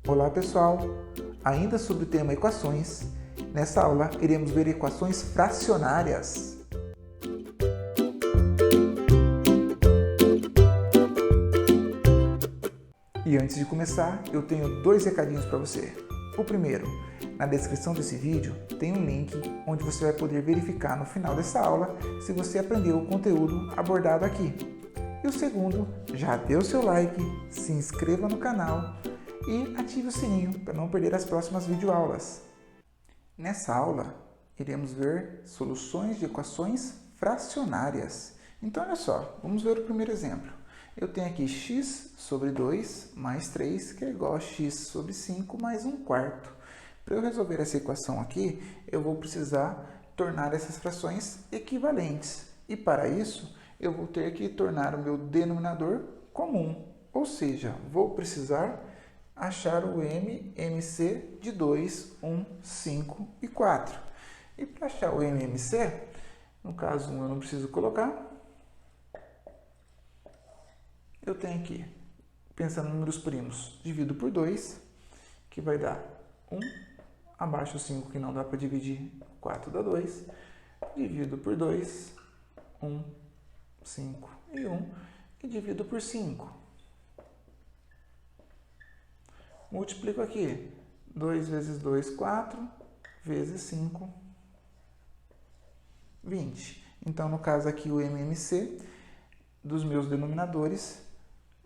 Olá pessoal, ainda sobre o tema equações, nessa aula iremos ver equações fracionárias. E antes de começar, eu tenho dois recadinhos para você. O primeiro, na descrição desse vídeo tem um link onde você vai poder verificar no final dessa aula se você aprendeu o conteúdo abordado aqui. E o segundo, já dê o seu like, se inscreva no canal e ative o sininho para não perder as próximas videoaulas. Nessa aula, iremos ver soluções de equações fracionárias. Então, olha só, vamos ver o primeiro exemplo. Eu tenho aqui x sobre 2 mais 3, que é igual a x sobre 5 mais 1/4. Para eu resolver essa equação aqui, eu vou precisar tornar essas frações equivalentes. E para isso, eu vou ter que tornar o meu denominador comum. Ou seja, vou precisar achar o MMC de 2, 1, 5 e 4. E para achar o MMC, no caso 1 eu não preciso colocar. Eu tenho aqui, pensando em números primos, divido por 2, que vai dar 1, abaixo 5 que não dá para dividir, 4 dá 2, divido por 2, 1, 5 e 1, e divido por 5. Multiplico aqui, 2 vezes 2, 4, vezes 5, 20. Então, no caso aqui, o MMC dos meus denominadores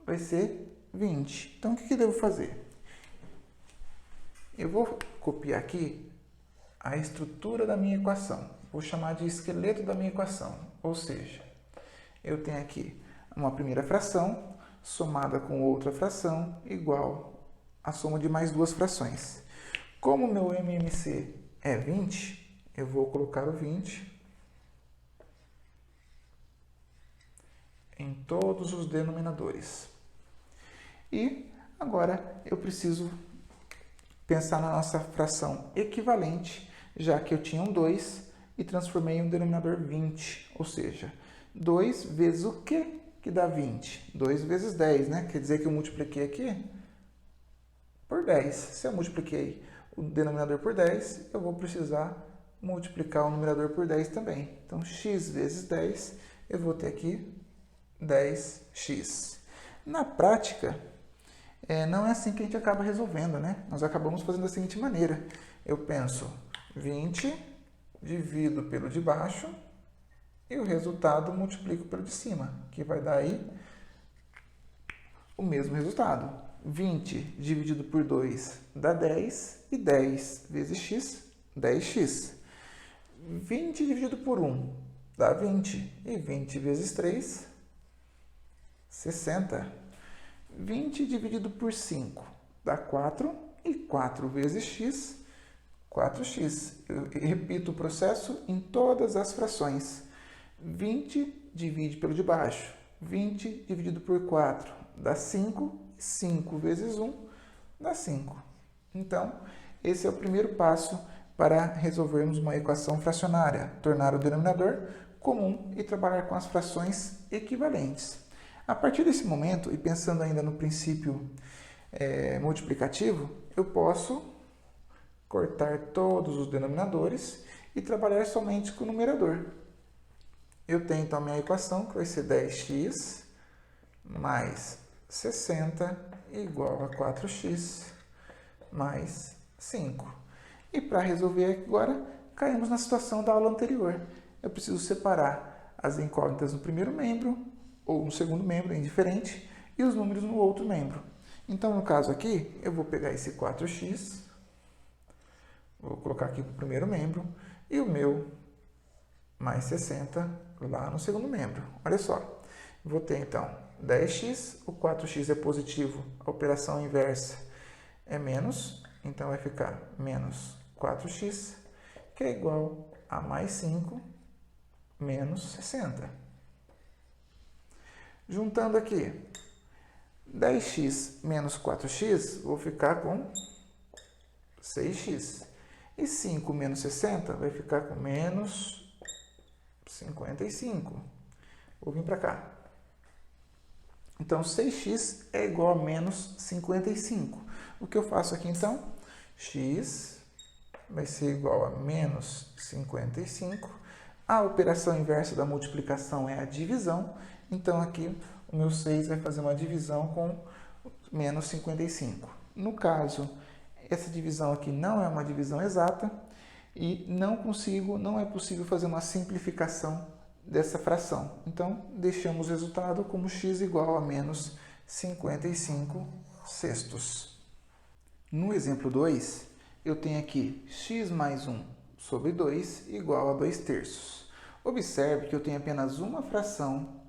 vai ser 20. Então, o que eu devo fazer? Eu vou copiar aqui a estrutura da minha equação. Vou chamar de esqueleto da minha equação. Ou seja, eu tenho aqui uma primeira fração somada com outra fração igual a soma de mais duas frações. Como o meu MMC é 20, eu vou colocar o 20 em todos os denominadores. E agora eu preciso pensar na nossa fração equivalente, já que eu tinha um 2 e transformei em um denominador 20. Ou seja, 2 vezes o quê que dá 20? 2 vezes 10, né? Quer dizer que eu multipliquei aqui por 10. Se eu multipliquei o denominador por 10, eu vou precisar multiplicar o numerador por 10 também. Então, x vezes 10, eu vou ter aqui 10x. Na prática, não é assim que a gente acaba resolvendo, né? Nós acabamos fazendo da seguinte maneira. Eu penso 20, divido pelo de baixo e o resultado multiplico pelo de cima, que vai dar aí o mesmo resultado. 20 dividido por 2 dá 10 e 10 vezes x, 10x. 20 dividido por 1 dá 20 e 20 vezes 3, 60. 20 dividido por 5 dá 4 e 4 vezes x, 4x. Eu repito o processo em todas as frações. 20 divide pelo de baixo. 20 dividido por 4 dá 5. 5 vezes 1 dá 5. Então, esse é o primeiro passo para resolvermos uma equação fracionária. Tornar o denominador comum e trabalhar com as frações equivalentes. A partir desse momento, e pensando ainda no princípio multiplicativo, eu posso cortar todos os denominadores e trabalhar somente com o numerador. Eu tenho então a minha equação, que vai ser 10x mais 60 igual a 4x mais 5. E para resolver agora, caímos na situação da aula anterior. Eu preciso separar as incógnitas no primeiro membro, ou no segundo membro, é indiferente, e os números no outro membro. Então, no caso aqui, eu vou pegar esse 4x, vou colocar aqui para o primeiro membro, e o meu mais 60 lá no segundo membro. Olha só, vou ter então 10x, o 4x é positivo, a operação inversa é menos, então vai ficar menos 4x, que é igual a mais 5 menos 60. Juntando aqui 10x menos 4x, vou ficar com 6x. E 5 menos 60 vai ficar com menos 55. Vou vir para cá. Então, 6x é igual a menos 55. O que eu faço aqui, então? X vai ser igual a menos 55. A operação inversa da multiplicação é a divisão. Então, aqui, o meu 6 vai fazer uma divisão com menos 55. No caso, essa divisão aqui não é uma divisão exata e não é possível fazer uma simplificação dessa fração. Então, deixamos o resultado como x igual a menos 55 sextos. No exemplo 2, eu tenho aqui x mais 1 sobre 2 igual a 2 terços. Observe que eu tenho apenas uma fração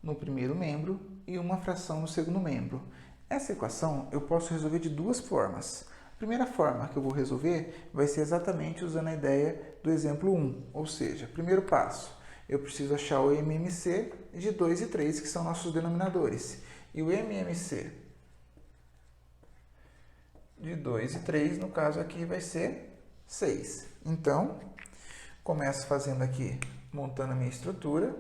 no primeiro membro e uma fração no segundo membro. Essa equação eu posso resolver de duas formas. A primeira forma que eu vou resolver vai ser exatamente usando a ideia do exemplo 1, ou seja, primeiro passo, eu preciso achar o MMC de 2 e 3, que são nossos denominadores. E o MMC de 2 e 3, no caso aqui, vai ser 6. Então, começo fazendo aqui, montando a minha estrutura.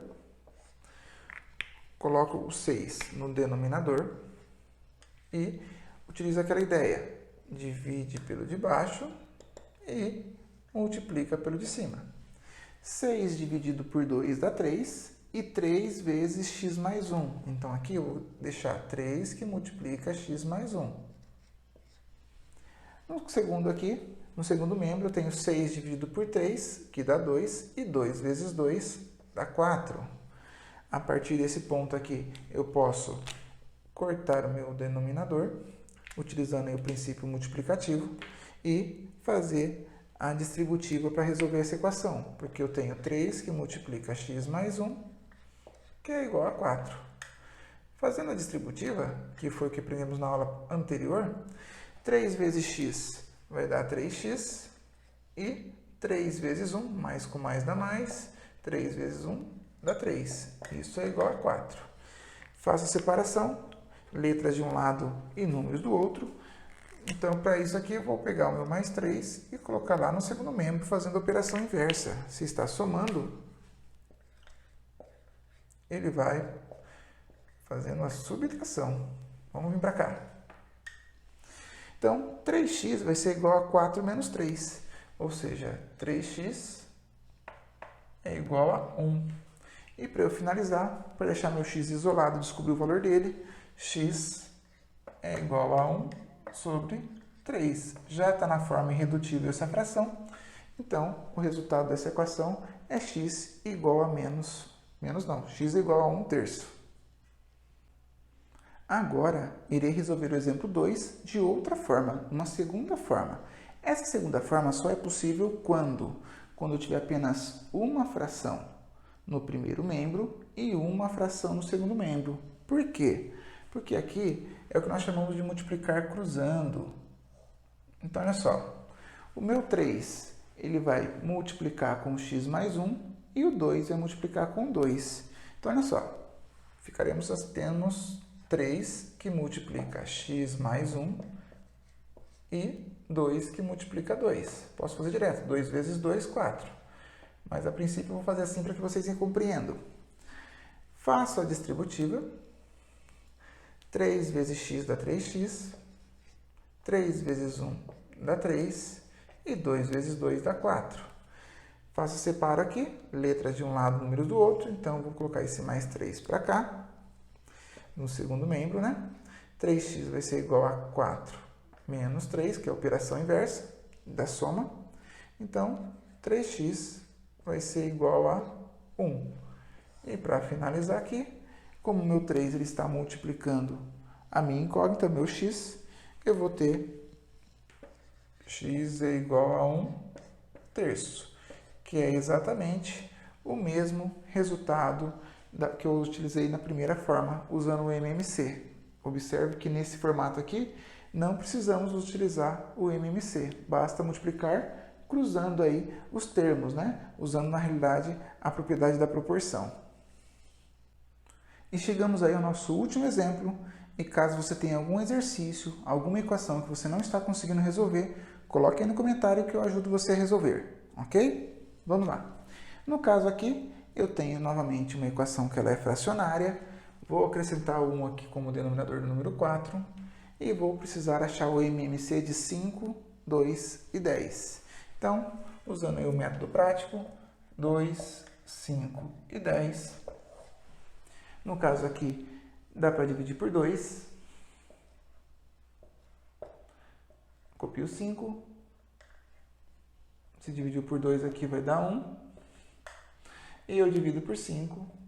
Coloco o 6 no denominador e utilizo aquela ideia. Divide pelo de baixo e multiplica pelo de cima. 6 dividido por 2 dá 3 e 3 vezes x mais 1. Então, aqui eu vou deixar 3 que multiplica x mais 1. No segundo membro, eu tenho 6 dividido por 3, que dá 2, e 2 vezes 2 dá 4. A partir desse ponto aqui, eu posso cortar o meu denominador, utilizando aí o princípio multiplicativo, e fazer a distributiva para resolver essa equação, porque eu tenho 3 que multiplica x mais 1, que é igual a 4. Fazendo a distributiva, que foi o que aprendemos na aula anterior, 3 vezes x vai dar 3x, e 3 vezes 1, mais com mais dá mais, 3 vezes 1 dá 3. Isso é igual a 4. Faço a separação, letras de um lado e números do outro. Então, para isso aqui, eu vou pegar o meu mais 3 e colocar lá no segundo membro, fazendo a operação inversa. Se está somando, ele vai fazendo a subtração. Vamos vir para cá. Então, 3x vai ser igual a 4 menos 3. Ou seja, 3x é igual a 1. E para eu finalizar, para deixar meu x isolado e descobrir o valor dele, x é igual a 1 sobre 3. Já está na forma irredutível essa fração. Então, o resultado dessa equação é x igual a x igual a 1 terço. Agora, irei resolver o exemplo 2 de outra forma, uma segunda forma. Essa segunda forma só é possível quando eu tiver apenas uma fração no primeiro membro e uma fração no segundo membro. Por quê? Porque aqui é o que nós chamamos de multiplicar cruzando. Então, olha só. O meu 3, ele vai multiplicar com x mais 1 e o 2 vai multiplicar com 2. Então, olha só. Temos 3 que multiplica x mais 1 e 2 que multiplica 2. Posso fazer direto. 2 vezes 2, 4. Mas, a princípio, eu vou fazer assim para que vocês compreendam. Faço a distributiva. 3 vezes x dá 3x. 3 vezes 1 dá 3. E 2 vezes 2 dá 4. Faço separo aqui. Letras de um lado, números do outro. Então, vou colocar esse mais 3 para cá. No segundo membro, né? 3x vai ser igual a 4 menos 3, que é a operação inversa da soma. Então, 3x vai ser igual a 1. E para finalizar aqui, como o meu 3 ele está multiplicando a minha incógnita, meu x, eu vou ter x é igual a 1 terço, que é exatamente o mesmo resultado que eu utilizei na primeira forma, usando o MMC. Observe que nesse formato aqui, não precisamos utilizar o MMC, basta multiplicar cruzando aí os termos, né? Usando na realidade a propriedade da proporção. E chegamos aí ao nosso último exemplo, e caso você tenha algum exercício, alguma equação que você não está conseguindo resolver, coloque aí no comentário que eu ajudo você a resolver, ok? Vamos lá. No caso aqui, eu tenho novamente uma equação que ela é fracionária, Vou acrescentar o 1 aqui como denominador do número 4 e vou precisar achar o MMC de 5, 2 e 10. Então, usando aí o método prático, 2, 5 e 10. No caso aqui, dá para dividir por 2. Copio 5. Se dividiu por 2 aqui vai dar 1. E eu divido por 5.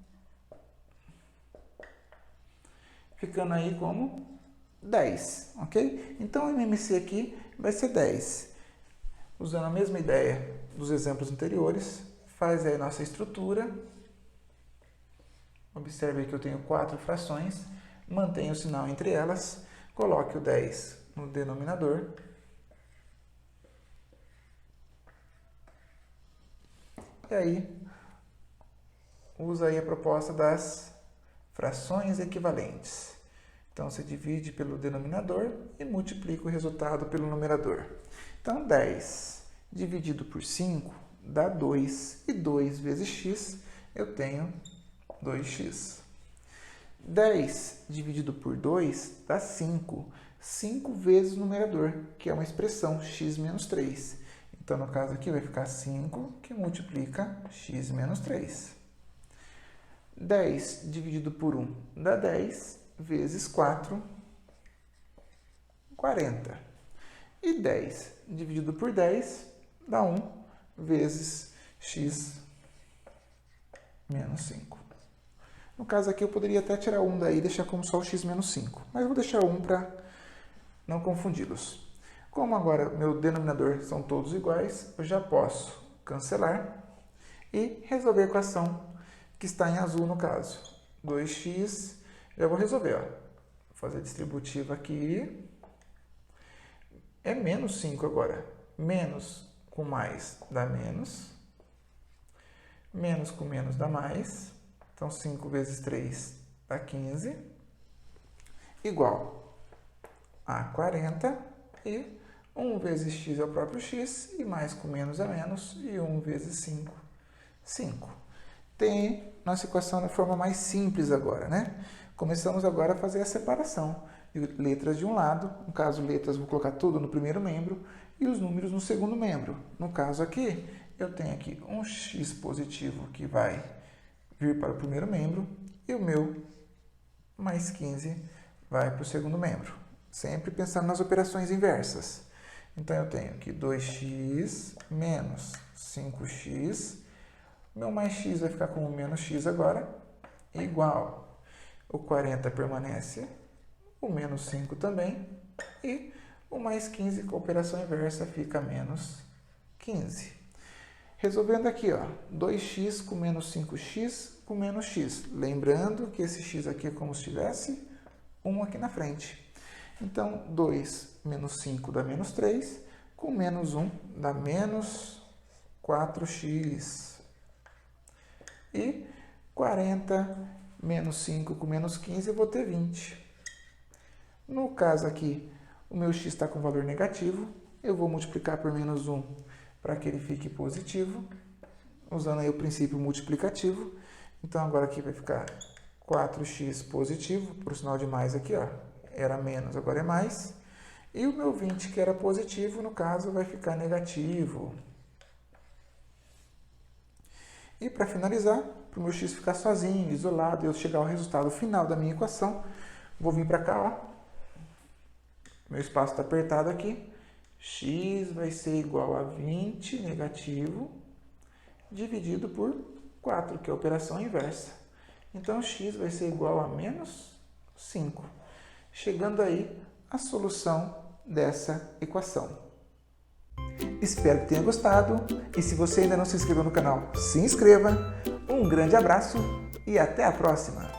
Ficando aí como 10, ok? Então, o MMC aqui vai ser 10. Usando a mesma ideia dos exemplos anteriores, faz aí a nossa estrutura. Observe que eu tenho 4 frações, mantenho o sinal entre elas, coloque o 10 no denominador. E aí, usa aí a proposta das frações equivalentes. Então, você divide pelo denominador e multiplica o resultado pelo numerador. Então, 10 dividido por 5 dá 2, e 2 vezes x, eu tenho 2x. 10 dividido por 2 dá 5. 5 vezes o numerador, que é uma expressão, x menos 3. Então, no caso aqui, vai ficar 5, que multiplica x menos 3. 10 dividido por 1 dá 10, vezes 4, 40. E 10 dividido por 10 dá 1, vezes x menos 5. No caso aqui, eu poderia até tirar 1 daí e deixar como só o x menos 5. Mas eu vou deixar 1 para não confundi-los. Como agora meu denominador são todos iguais, eu já posso cancelar e resolver a equação que está em azul no caso. 2x, já vou resolver. Ó. Vou fazer a distributiva aqui. É menos 5 agora. Menos com mais dá menos. Menos com menos dá mais. Então, 5 vezes 3 dá 15. Igual a 40. E 1 vezes x é o próprio x. E mais com menos é menos. E 1 vezes 5, 5. Tem nossa equação da forma mais simples agora, né? Começamos agora a fazer a separação de letras de um lado. No caso, letras, vou colocar tudo no primeiro membro. E os números no segundo membro. No caso aqui, eu tenho aqui um x positivo que vai vir para o primeiro membro. E o meu mais 15 vai para o segundo membro. Sempre pensando nas operações inversas. Então, eu tenho aqui 2x menos 5x. Meu mais x vai ficar como menos x agora. Igual. O 40 permanece. O menos 5 também. E o mais 15 com a operação inversa fica menos 15. Resolvendo aqui, ó, 2x com menos 5x com menos x. Lembrando que esse x aqui é como se tivesse 1 aqui na frente. Então, 2 menos 5 dá menos 3, com menos 1 dá menos 4x. E 40 menos 5 com menos 15, eu vou ter 20. No caso aqui, o meu x está com valor negativo, eu vou multiplicar por menos 1 para que ele fique positivo, usando aí o princípio multiplicativo. Então, agora aqui vai ficar 4x positivo, por sinal de mais aqui, ó, era menos, agora é mais. E o meu 20, que era positivo, no caso, vai ficar negativo. E para finalizar, para o meu x ficar sozinho, isolado, e eu chegar ao resultado final da minha equação, vou vir para cá, ó. Meu espaço está apertado aqui. X vai ser igual a 20 negativo, dividido por 4, que é a operação inversa. Então, x vai ser igual a menos 5. Chegando aí a solução dessa equação. Espero que tenha gostado. E se você ainda não se inscreveu no canal, se inscreva. Um grande abraço e até a próxima!